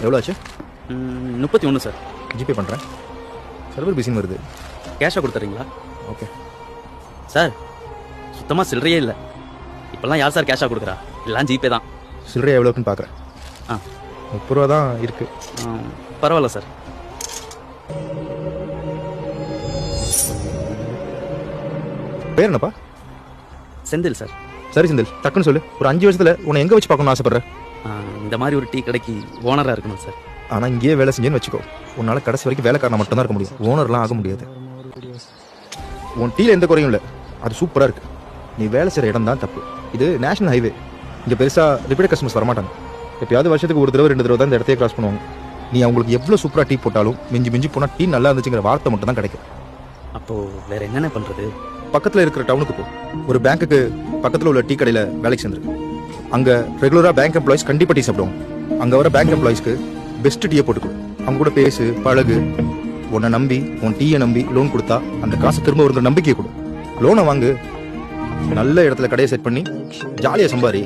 எவ்வளோ ஆச்சு? 31 sir. GPay பண்ணுறேன். சர்வர் பிஸின்னு வருது. கேஷாக கொடுத்துறீங்களா? ஓகே சார், சுத்தமாக சில்லறையே இல்லை. இப்போல்லாம் யார் சார் கேஷாக கொடுக்குறா? எல்லாம் ஜிபே தான். சில்லறை எவ்வளோக்குன்னு பார்க்குறேன். ஆ 30 ரூபா தான் இருக்குது. பரவாயில்ல சார். பேர் என்னப்பா? செந்தில் சார். சரி செந்தில், டக்குன்னு சொல்லு. ஒரு 5 வருஷத்தில் உன்னை எங்கே வச்சு பார்க்கணும்னு ஆசைப்பட்றேன்? இந்த மாதிரி ஒரு டீ கடைக்கு ஓனராக இருக்கணும் சார். ஆனால் இங்கேயே வேலை செஞ்சேன்னு வச்சுக்கோ, உன்னால் கடைசி வரைக்கும் வேலைக்காரனா மட்டும்தான் இருக்க முடியும். ஓனர்லாம் ஆக முடியாது. உன் டீயில் எந்த குறையும் இல்லை, அது சூப்பராக இருக்குது. நீ வேலை செய்கிற இடம் தான் தப்பு. இது நேஷனல் ஹைவே. இங்கே பெருசாக ரிப்பீட் கஸ்டமர்ஸ் வரமாட்டாங்க. எப்பயாவது வருஷத்துக்கு ஒரு தடவை 2 தடவை தான் இந்த இடத்தையே கிராஸ் பண்ணுவாங்க. நீ அவங்களுக்கு எவ்வளோ சூப்பராக டீ போட்டாலும் மிஞ்சி மிஞ்சி போனால் டீ நல்லா இருந்துச்சுங்கிற வார்த்தை மட்டும் தான் கிடைக்கும். அப்போது வேறு என்னென்ன பண்ணுறது? பக்கத்தில் இருக்கிற டவுனுக்கு போ. ஒரு பேங்க்குக்கு பக்கத்தில் உள்ள டீ கடையில் வேலைக்கு சேர்ந்துருக்கு. அங்கே ரெகுலராக பேங்க் எம்ப்ளாயிஸ் கண்டிப்பாக டீ சாப்பிடுவாங்க. அங்கே வர பேங்க் எம்ப்ளாயிஸ்க்கு பெஸ்ட் டீயை போட்டுக்கோ. அவங்க கூட பேசு, பழகு. உன்னை நம்பி, உன் டீயை நம்பி லோன் கொடுத்தா அந்த காசு திரும்ப வருங்கிற நம்பிக்கையை கொடு. லோனை வாங்கு. நல்ல இடத்துல கடையை செட் பண்ணி ஜாலியாக சம்பாரி.